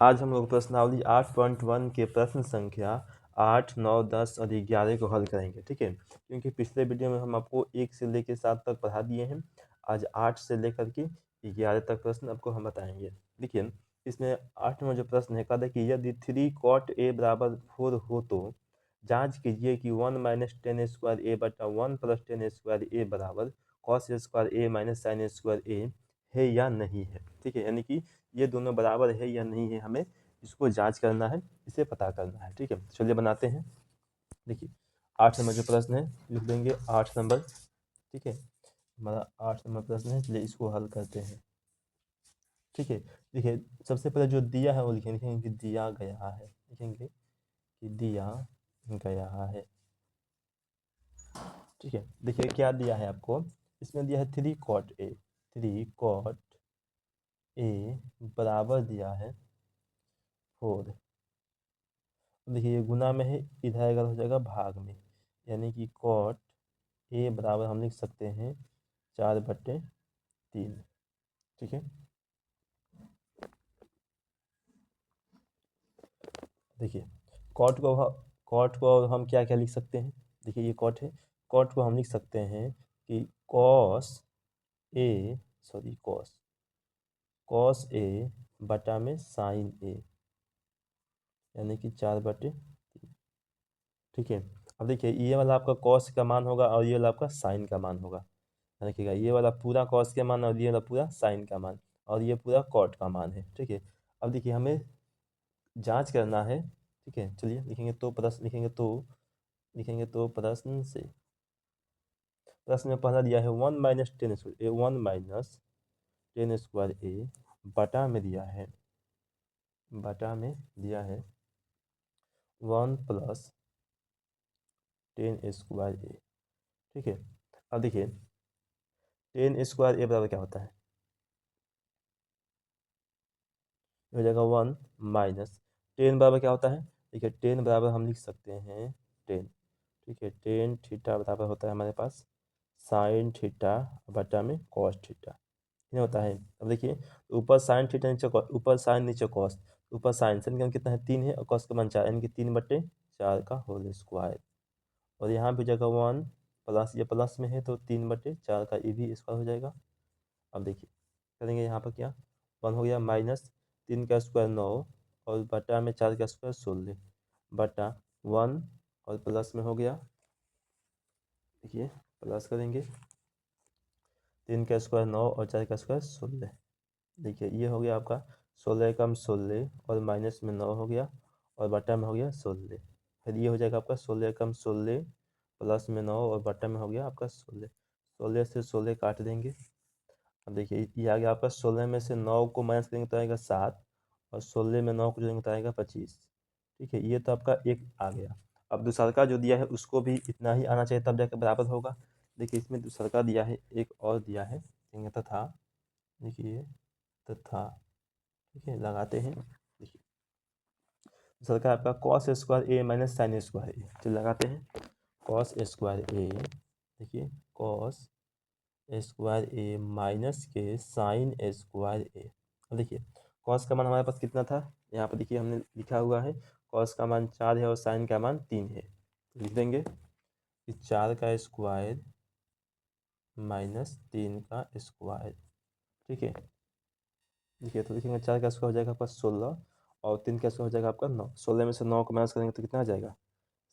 आज हम लोग प्रश्नावली 8.1 के प्रश्न संख्या 8, 9, 10 और 11 को हल करेंगे। ठीक है, क्योंकि पिछले वीडियो में हम आपको 1 से लेकर 7 तक पढ़ा दिए हैं। आज 8 से लेकर के 11 तक प्रश्न आपको हम बताएंगे। देखिए, इसमें 8 में जो प्रश्न है, कहता है कि यदि 3 cot a बराबर 4 हो तो जांच कीजिए कि 1 माइनस टेन स्क्वायर ए बटा 1 प्लस टेन स्क्वायर ए बराबर कॉस स्क्वायर ए माइनस साइन स्क्वायर ए है या नहीं है। ठीक है, यानी कि ये दोनों बराबर है या नहीं है, हमें इसको जांच करना है, इसे पता करना है। ठीक है, चलिए बनाते हैं। देखिए, 8 नंबर जो प्रश्न है लिख देंगे 8 नंबर। ठीक है, हमारा 8 नंबर प्रश्न है, चलिए इसको हल करते हैं। ठीक है, देखिए सबसे पहले जो दिया है वो लिखेंगे कि दिया गया है। लिखेंगे कि दिया गया है। ठीक है, देखिए क्या दिया है आपको, इसमें दिया है 3 cot a। 3 cot a बराबर दिया है 4। देखिए ये गुना में है, इधर अगर हो जाएगा भाग में, यानी कि cot a बराबर हम लिख सकते हैं 4/3। ठीक है, देखिए cot को हम क्या क्या लिख सकते हैं। देखिए ये cot है, cot को हम लिख सकते हैं कि cos a बटा में साइन a, यानी कि 4/3। ठीक है, अब देखिए ये वाला आपका कॉस का मान होगा और ये वाला आपका साइन का मान होगा। देखिएगा ये वाला पूरा कॉस का मान और ये वाला पूरा साइन का मान और ये पूरा कॉट का मान है। ठीक है, अब देखिए हमें जांच करना है। ठीक है, चलिए लिखेंगे तो प्रश्न से, प्रश्न में पहला दिया है 1 माइनस टेन स्क्वायर ए, 1 माइनस टेन स्क्वायर ए बटा में दिया है 1 प्लस टेन स्क्वायर ए। ठीक है, अब देखिए टेन स्क्वायर ए बराबर क्या होता है, हो जाएगा 1 माइनस टेन बराबर क्या होता है। देखिए टेन बराबर हम लिख सकते हैं 10। ठीक है, टेन थीटा बराबर होता है हमारे पास साइन थीटा बटा में कॉस थीटा, ये होता है। अब देखिए ऊपर साइन थीटा नीचे cos, ऊपर साइन नीचे कॉस, ऊपर साइन का मान कितना है 3 है और कॉस का मान 4, यानी कि 3/4 का होल स्क्वायर। और यहाँ भी जगह 1 प्लस, ये प्लस में है तो 3/4 का ये भी स्क्वायर हो जाएगा। अब देखिए करेंगे यहाँ पर क्या, 1 हो गया माइनस 3 का स्क्वायर 9 और बटा में 4 का स्क्वायर 16 बटा 1 और प्लस में हो गया। देखिए प्लस करेंगे 3 का स्क्वायर 9 और 4 का स्क्वायर 16। देखिए ये हो गया आपका 16 कम 16 और माइनस में 9 हो गया और बटा में हो गया 16। फिर ये हो जाएगा आपका 16 कम 16 प्लस में 9 और बटा में हो गया आपका 16। 16 से 16 काट देंगे। अब देखिए ये आ गया आपका 16 में से 9 को माइनस करेंगे तो आएगा 7 और 16 में 9 को जोड़ेंगे तो आएगा 25। ठीक है, ये तो आपका एक आ गया। अब दूसरा का जो दिया है उसको भी इतना ही आना चाहिए तब जाकर बराबर होगा। देखिए इसमें दूसरा का दिया है, एक और दिया है तथा, देखिए तथा। ठीक है, लगाते हैं। देखिए दूसरा का आपका कॉस स्क्वायर ए माइनस साइन स्क्वायर ए, तो लगाते हैं कॉस स्क्वायर ए। देखिए कॉस स्क्वायर ए माइनस के साइन स्क्वायर ए। अब देखिए कॉस का मान हमारे पास कितना था, यहाँ पर देखिए हमने लिखा हुआ है कॉस का मान 4 है और साइन का मान 3 है, तो लिख देंगे कि 4 का स्क्वायर माइनस 3 का स्क्वायर। ठीक है, देखिए तो लिखेंगे 4 का स्क्वायर हो जाएगा आपका 16 और 3 का स्क्वायर हो जाएगा आपका 9। 16 में से 9 को माइनस करेंगे तो कितना आ जाएगा,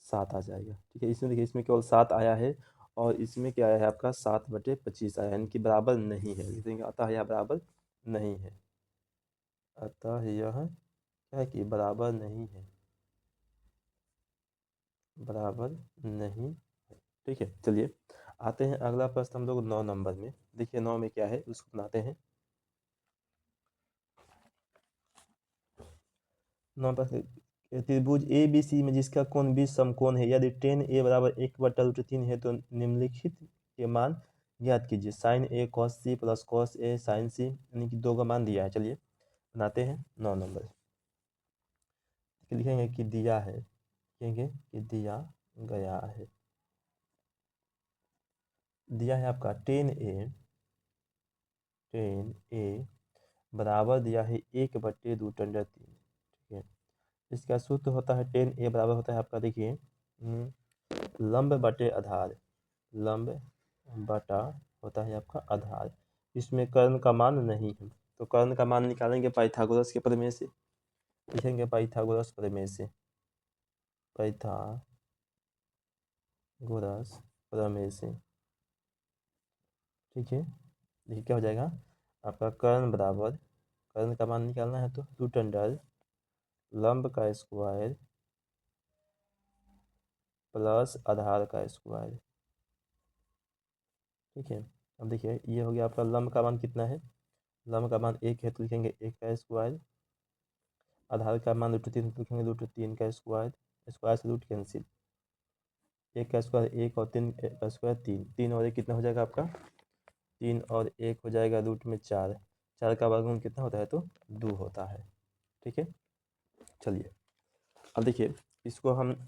7 आ जाएगा। ठीक है, इसमें देखिए इसमें केवल 7 आया है और इसमें क्या आया है आपका 7/25 आया, यानी कि बराबर नहीं है। लिख देंगे अतः यह बराबर नहीं है, अतः यह क्या है कि बराबर नहीं है, बराबर नहीं है। ठीक है, चलिए आते हैं अगला प्रश्न हम लोग 9 नंबर में। देखिए 9 में क्या है उसको बनाते हैं। 9 प्रश्न, त्रिभुज ए बी सी में जिसका कोण 20 समकोण है, यदि tan a बराबर 1/√3 है तो निम्नलिखित के मान ज्ञात कीजिए। Sign A cos C plus cos A sign सी, यानी कि 2 का मान दिया है। चलिए बनाते हैं 9 नंबर। लिखेंगे कि दिया है, लिखेंगे कि दिया गया है। दिया है आपका tan a बराबर दिया है 1/√3। ठीक है। इसका सूत्र होता है टेन ए बराबर होता है आपका, देखिए लंब बटे आधार, लंब बटा होता है आपका आधार, इसमें कर्ण का मान नहीं है, तो कर्ण का मान निकालेंगे पाइथागोरस के प्रमेय से, लिखेंगे पाइथागोरस प्रमेय से, पाइथागोरस प्रमेय से, ठीक है। देखिए क्या हो जाएगा आपका, कर्ण बराबर, कर्ण का मान निकालना है तो रूट अंडर लंब का स्क्वायर प्लस आधार का स्क्वायर, ठीक है। अब देखिए ये हो गया आपका, लंब का मान कितना है, लंब का मान 1 है तो लिखेंगे 1 का स्क्वायर, आधार का मान √3 तो लिखेंगे √3 का स्क्वायर, स्क्वायर से रूट कैंसिल, 1 का स्क्वायर 1 और 3 का स्क्वायर 3, 3 और 1 कितना हो जाएगा आपका, 3 और 1 हो जाएगा रूट में 4, 4 का वर्गमूल कितना होता है तो 2 होता है, ठीक है। चलिए अब देखिए इसको हम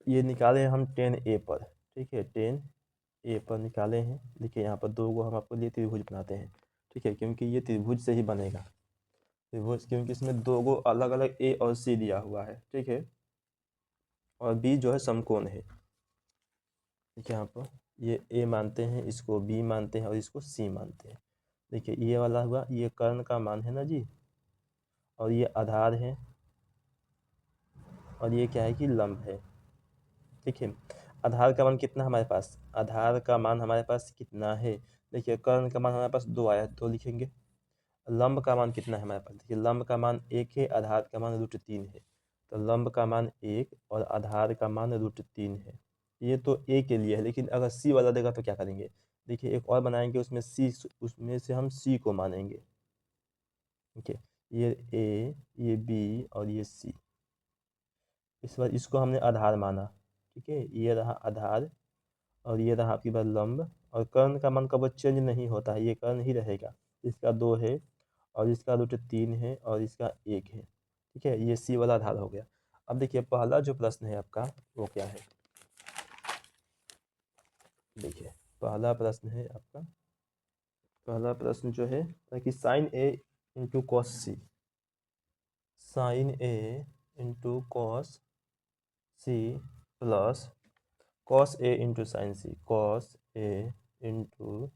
ये निकाले हम 10A पर, ठीक है, 10A पर निकाले हैं। देखिए यहाँ पर 2 को हम आपको लिए त्रिभुज बनाते हैं, ठीक है, क्योंकि ये त्रिभुज से ही बनेगा त्रिभुज, क्योंकि इसमें 2 को अलग अलग A और C दिया हुआ है, ठीक है, और B जो है समकोण है, देखिए यहाँ पर ये A मानते हैं, इसको B मानते हैं और इसको C मानते हैं। देखिए ये वाला हुआ, ये कर्ण का मान है ना जी, और ये आधार है, और ये क्या है कि लंब है, ठीक है। आधार का मान कितना हमारे पास, आधार का मान हमारे पास कितना है, देखिए कर्ण का मान हमारे पास 2 आया, 2 लिखेंगे। लंब का मान कितना है हमारे पास, देखिए लंब का मान 1 है, आधार का मान √3 है, तो लंब का मान 1 और आधार का मान √3 है। ये तो A के लिए है, लेकिन अगर C वाला देगा तो क्या करेंगे, देखिए एक और बनाएंगे, उसमें से हम C को मानेंगे, ठीक है, ये A, ये B और ये C, इस बार इसको हमने आधार माना, ठीक है, ये रहा आधार और ये रहा आपकी बार लंब, और कर्ण का मान कब चेंज नहीं होता है, ये कर्ण ही रहेगा, इसका 2 है और इसका √3 है और इसका 1 है, ठीक है, ये C वाला आधार हो गया। अब देखिए पहला जो प्रश्न है आपका वो क्या है, देखिए पहला प्रश्न है आपका, पहला प्रश्न जो है कि sine A into cos C, sine A into cos C plus cos A into sine C, cos A into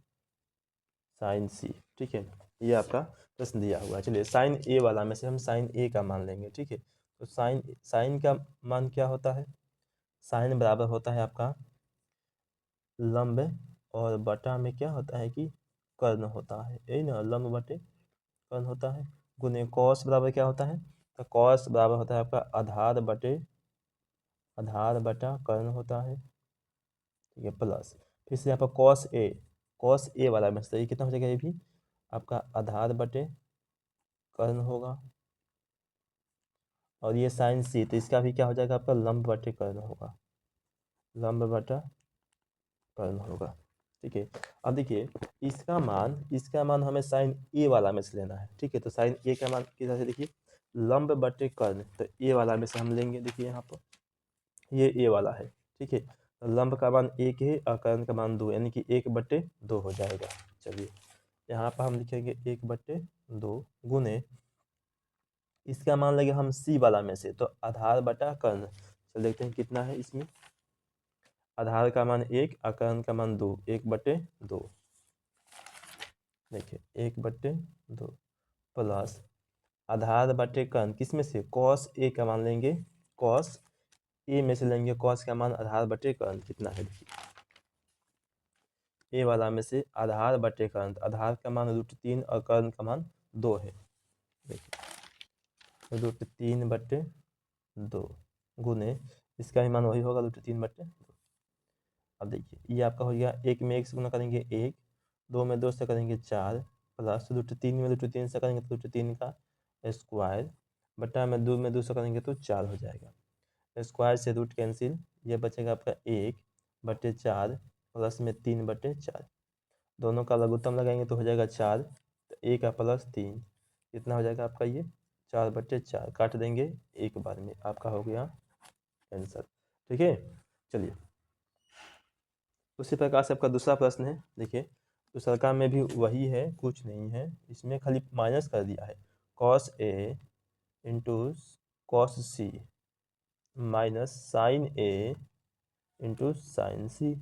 sine C, ठीक है, ये आपका प्रश्न दिया हुआ है। चलिए साइन A वाला में से हम साइन A का मान लेंगे, ठीक है, तो साइन का मान क्या होता है, साइन बराबर होता है आपका लंब, और बटा में क्या होता है कि कर्ण होता है, यही ना, लंब बटे कर्ण होता है, गुने कॉस बराबर क्या होता है, तो कॉस बराबर होता है आपका आधार बटा कर्ण होता है, ठीक है, प्लस फिर से यहाँ पर कॉस ए वाला में से कितना हो जाएगा, ये भी आपका आधार बटे कर्ण होगा, और ये साइन C तो इसका भी क्या हो जाएगा आपका लंब बटे कर्ण होगा, लंब बटा कर्ण होगा, ठीक है। अब देखिए इसका मान हमें साइन A वाला में से लेना है, ठीक है, तो साइन A का मान किधर से, देखिए लंब बटे कर्ण, तो A वाला में से हम लेंगे, देखिए यहाँ पर ये A वाला है, ठीक है, तो लंब का मान 1 है और कर्ण का मान 2, यानी कि 1/2 हो जाएगा। चलिए यहाँ पर हम लिखेंगे 1/2 गुने, इसका मान लगे हम C वाला में से, तो आधार बटा कर्ण, चल देखते हैं कितना है इसमें, आधार का मान 1 और कर्ण का मान 2, 1/2, देखिए 1/2 प्लस आधार बटे कर्ण किस में से, कॉस A का मान लेंगे, कॉस A में से लेंगे कॉस का मान, आधार बटे कर्ण कितना है, देखिए A वाला में से आधार बटे कर्ण, आधार का मान √3 और कर्ण का मान 2 है, देखिए √3/2 गुने इसका भी मान वही होगा √3/2। अब देखिए ये आपका हो गया, 1 में 1 से गुना करेंगे 1, 2 में 2 से करेंगे 4, प्लस √3 में √3 से करेंगे तो √3 का स्क्वायर, बटा में 2 से करेंगे तो 4 हो जाएगा, स्क्वायर से रूट कैंसिल, ये बचेगा आपका 1/4 प्लस में 3/4, दोनों का लघुत्तम लगाएंगे तो हो जाएगा 4, तो 1 का प्लस 3 कितना हो जाएगा आपका, ये 4/4 काट देंगे एक बार में, आपका हो गया आंसर, ठीक है। चलिए उसी प्रकार से आपका दूसरा प्रश्न है, देखिए दूसरा का में भी वही है, कुछ नहीं है इसमें, खाली माइनस कर दिया है, cos A into cos C minus sign A into sine सी।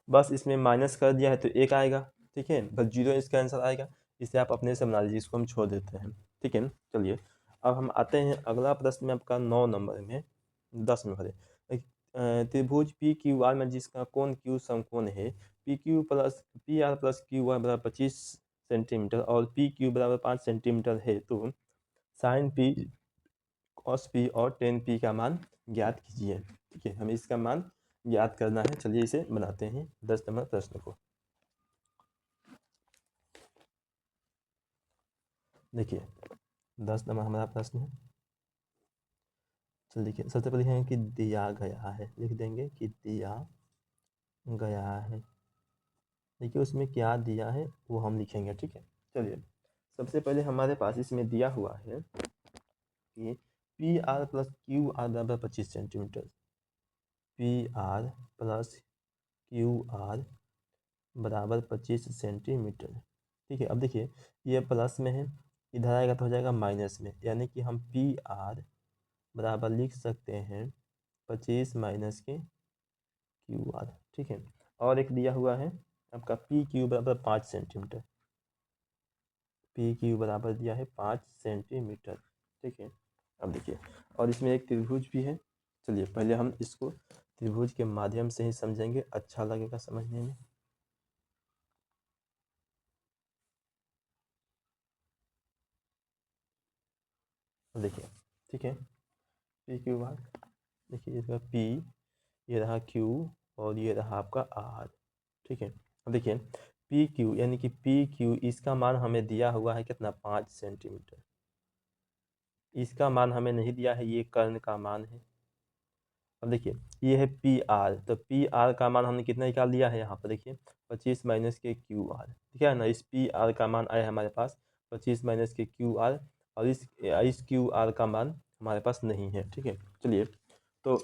बस इसमें माइनस कर दिया है तो एक आएगा, ठीक है, बस जीरो इसका आंसर आएगा। इसे आप अपने से बना लीजिए, इसको हम छोड़ देते हैं, ठीक है। चलिए अब हम आते हैं अगला प्रश्न में आपका 9 नंबर में 10 में भरे। त्रिभुज पी क्यू आर में जिसका कोण क्यू समकोण है, P Q plus P R plus Q R बराबर 25 सेंटीमीटर और पी क्यू बराबर 5 सेंटीमीटर है, तो साइन पी कॉस पी और टेन पी का मान ज्ञात कीजिए। ठीक है, हमें इसका मान ज्ञात करना है। चलिए इसे बनाते हैं 10 नंबर प्रश्न को। देखिए 10 नंबर हमारा प्रश्न है। चलिए देखिए, सबसे पहले है कि दिया गया है, लिख देंगे कि दिया गया है। देखिए उसमें क्या दिया है वो हम लिखेंगे, ठीक है। चलिए सबसे पहले हमारे पास इसमें दिया हुआ है कि P R plus Q R बराबर 25 centimetre, P R plus Q R बराबर 25 सेंटीमीटर। ठीक है, अब देखिए ये प्लस में है, इधर आएगा तो हो जाएगा माइनस में, यानी कि हम पी आर बराबर लिख सकते हैं 25 माइनस के क्यू आर। ठीक है, और एक दिया हुआ है आपका पी क्यू बराबर 5 सेंटीमीटर, पी क्यू बराबर दिया है 5 सेंटीमीटर। ठीक है, अब देखिए और इसमें एक त्रिभुज भी है। चलिए पहले हम इसको त्रिभुज के माध्यम से ही समझेंगे, अच्छा लगेगा समझने में। देखिए ठीक है, पी क्यू आर, देखिए इसका पी, ये रहा क्यू और ये रहा आपका आर। ठीक है, अब देखिए पी क्यू यानी कि पी क्यू इसका मान हमें दिया हुआ है कितना, 5 सेंटीमीटर। इसका मान हमें नहीं दिया है, ये कर्ण का मान है। अब देखिए ये है पी आर, तो पी आर का मान हमने कितना निकाल लिया है यहाँ पर, देखिए 25 माइनस के क्यू आर। ठीक है ना, इस पी आर का मान आया है हमारे पास 25 माइनस के क्यू आर, और इस क्यू आर का मान हमारे पास नहीं है। ठीक है, चलिए तो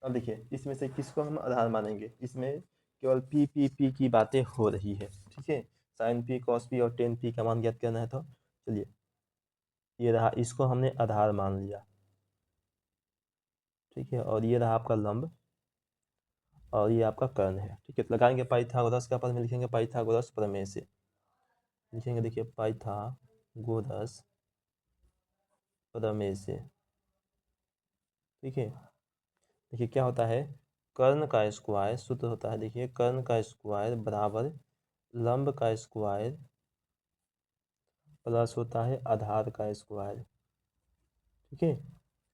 अब देखिए इसमें से किसको हम आधार मानेंगे, इसमें केवल पी की बातें हो रही है। ठीक है, साइन पी कॉस पी और टेन पी का मान ज्ञात करना है, तो चलिए ये रहा, इसको हमने आधार मान लिया। ठीक है, और ये रहा आपका लंब और ये आपका कर्ण है। ठीक है, तो लगाएंगे पाइथागोरस का पद में, लिखेंगे पाइथागोरस प्रमेय से, लिखेंगे देखिए पाइथागोरस प्रमेय से। ठीक है, देखिए क्या होता है, कर्ण का स्क्वायर सूत्र होता है, देखिए कर्ण का स्क्वायर बराबर लंब का स्क्वायर प्लस होता है आधार का स्क्वायर। ठीक है,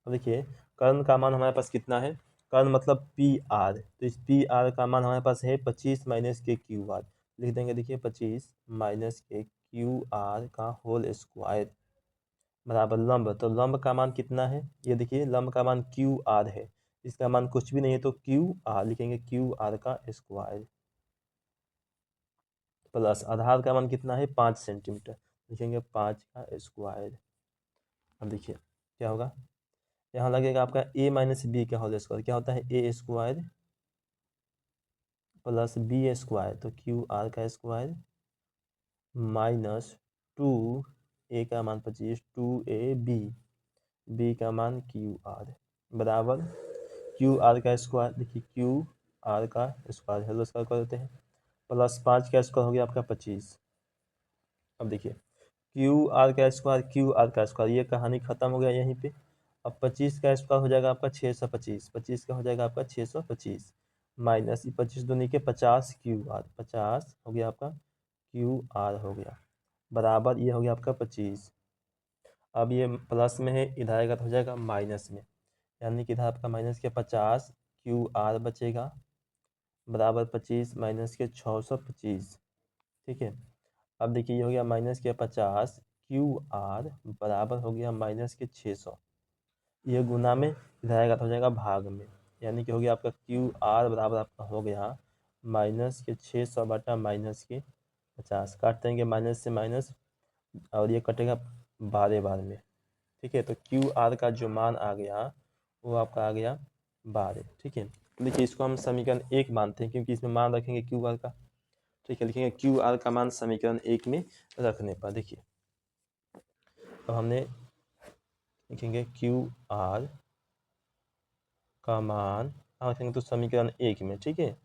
अब देखिए कर्ण का मान हमारे पास कितना है, कर्ण मतलब पी आर, तो इस पी आर का मान हमारे पास है 25 माइनस के क्यू आर। लिख देंगे देखिए 25 माइनस के क्यू आर का होल स्क्वायर बराबर लंब, तो लंब का मान कितना है, ये देखिए लंब का मान क्यू आर है, इसका मान कुछ भी नहीं है तो क्यू आर लिखेंगे, क्यू आर का स्क्वायर प्लस आधार का मान कितना है 5 सेंटीमीटर, लिखेंगे 5 का स्क्वायर। अब देखिए क्या होगा, यहाँ लगेगा आपका a माइनस बी का होल स्क्वायर, क्या होता है ए स्क्वायर प्लस बी स्क्वायर, तो क्यू आर का स्क्वायर माइनस 2 ए का मान 25, 2ab बी का मान क्यू आर बराबर क्यू आर का स्क्वायर, देखिए क्यू आर का स्क्वायर हेलो स्क्वायर कर देते हैं, प्लस 5 का स्क्वायर हो गया आपका 25। अब देखिए क्यू आर का स्क्वायर, ये कहानी खत्म हो गया यहीं पे। अब 25 का स्क्वायर हो जाएगा आपका 625, 25 का हो जाएगा आपका 625 माइनस 25 दूनी के 50 क्यू आर, 50 हो गया आपका क्यू आर हो गया बराबर ये हो गया आपका 25। अब ये प्लस में है, इधर आएगा तो हो जाएगा माइनस में, यानी कि इधर आपका माइनस के 50 क्यू आर बचेगा बराबर 25 माइनस के 625। ठीक है, अब देखिए ये हो गया माइनस के 50 क्यू आर बराबर हो गया माइनस के 600, ये गुना में इधर आएगा तो हो जाएगा भाग में, यानी कि हो गया आपका क्यू आर बराबर आपका हो गया माइनस के 600 बटा माइनस के 50, काट देंगे माइनस से माइनस और ये कटेगा 12 बार में। ठीक है, तो क्यू आर का जो मान आ गया वो आपका आ गया 12। ठीक है, देखिए इसको हम समीकरण 1 मानते हैं क्योंकि इसमें मान रखेंगे क्यू आर का। ठीक है, लिखेंगे क्यू आर का मान समीकरण 1 में रखने पर। देखिए अब हमने लिखेंगे क्यू आर का मान रखेंगे तो समीकरण 1 में, ठीक है,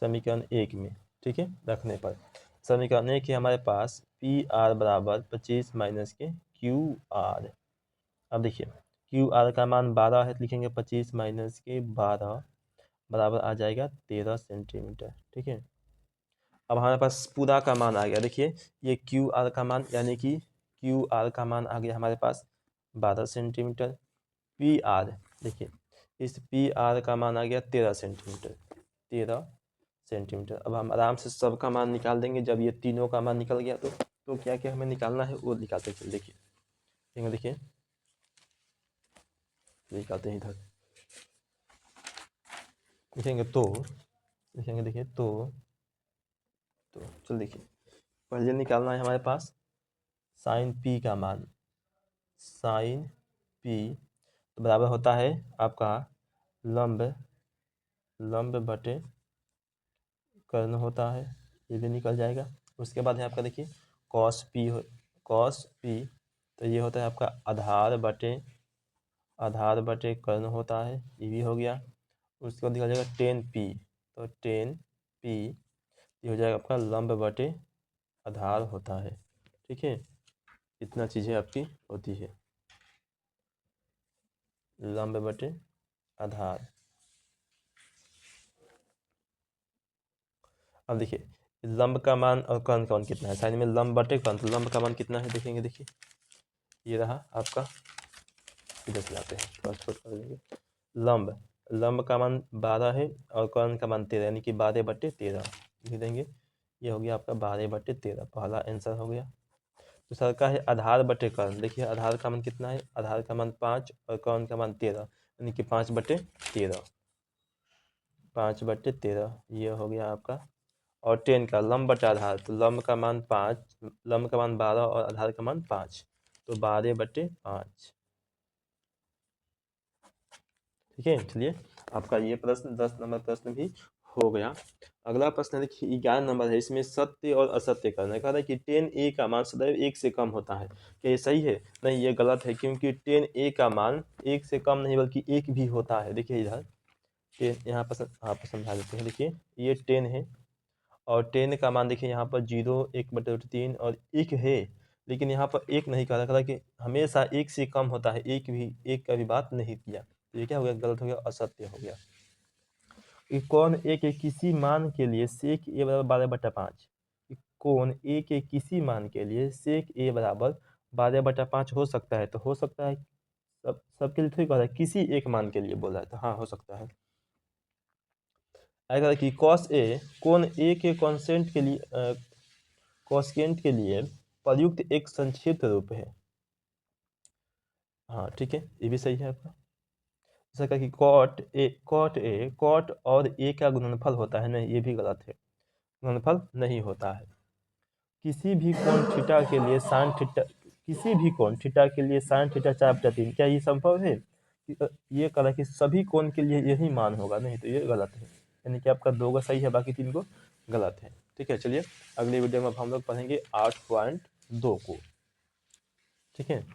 समीकरण 1 में, ठीक है, रखने पर समीकरण 1 है हमारे पास पी आर बराबर 25 माइनस के क्यू आर। अब देखिए क्यू आर का मान 12 है तो लिखेंगे 25 माइनस के 12 बराबर आ जाएगा 13 सेंटीमीटर, ठीक है। अब हमारे पास पूरा का मान आ गया, देखिए ये क्यू आर का मान यानी कि क्यू आर का मान आ गया हमारे पास 12 सेंटीमीटर। पी आर देखिए इस पी आर का मान आ गया 13 सेंटीमीटर, 13 सेंटीमीटर। अब हम आराम से सबका मान निकाल देंगे। जब ये तीनों का मान निकल गया तो क्या क्या हमें निकालना है वो निकालते चल। देखिए देखिए निकालते हैं इधर, लिखेंगे तो लिखेंगे देखिए तो चल देखिए पहले निकालना है हमारे पास साइन पी का मान। साइन पी तो बराबर होता है आपका लंब बटे कर्ण होता है, ये भी निकल जाएगा। उसके बाद है आपका देखिए कॉस पी तो ये होता है आपका आधार बटे कर्ण होता है, ये भी हो गया। उसके बाद निकल जाएगा टेन पी, तो टेन पी ये हो जाएगा आपका लंब बटे आधार होता है, ठीक है। इतना चीज़ें आपकी होती है, लंब बटे आधार। अब देखिए लंब का मान और कर्ण का मान कितना है, साइन में लंब बटे कर्ण, तो लंब का मान कितना है देखेंगे। देखिए ये रहा आपका, इधर से लाते हैं थोड़ा छोटा कर देंगे। लंब का मान 12 है और कर्ण का मान 13, यानी कि 12/13 लिख देंगे। ये हो गया आपका 12/13, पहला आंसर हो गया। दूसरा का है आधार बटे कर्ण। देखिए आधार का मान कितना है, आधार का मान 5 और कर्ण का मान 13, यानी कि 5/13, 5/13 ये हो गया आपका। और 10 का लंब बटे आधार, तो लंब का मान 5, लंब का मान 12 और आधार का मान 5, तो 12/5, ठीक है। चलिए आपका ये प्रश्न 10 नंबर प्रश्न भी हो गया। अगला प्रश्न देखिए 11 नंबर है, इसमें सत्य और असत्य करना है। कहा था कि 10a का मान सदैव 1 से कम होता है, क्या ये सही है? नहीं, ये गलत है, क्योंकि 10a का मान 1 से कम नहीं बल्कि 1 भी होता है। देखिए इधर 10 यहाँ पर आपको समझा देते हैं। देखिए ये 10 है और 10 का मान देखिए यहाँ पर 0, 1/3 और 1 है, लेकिन यहाँ पर 1 नहीं कहा था कि हमेशा 1 से कम होता है, 1 का भी बात नहीं किया। ये क्या हो गया, गलत हो गया, असत्य हो गया। कौन ए के किसी मान के लिए सेक ए बराबर 12/5, कौन ए के किसी मान के लिए सेक ए बराबर 12/5 हो सकता है? तो हो सकता है, सबके लिए ठीक है, किसी एक मान के लिए बोला है तो हाँ हो सकता है। अगर कि कॉस ए कौन ए के कॉसेंट के लिए प्रयुक्त एक संक्षिप्त रूप है। हाँ ठीक है, ये भी सही है आपका। जैसा कहा कि कॉट और ए का गुणनफल होता है, नहीं ये भी गलत है, गुणनफल नहीं होता है। किसी भी कोण थीटा के लिए साइन थीटा 4/3, क्या ये संभव है? ये कहा कि सभी कोण के लिए यही मान होगा, नहीं तो ये गलत है, यानी कि आपका 2 का सही है, बाकी 3 को गलत है, ठीक है। चलिए अगली वीडियो में अब हम लोग पढ़ेंगे 8.2 को, ठीक है।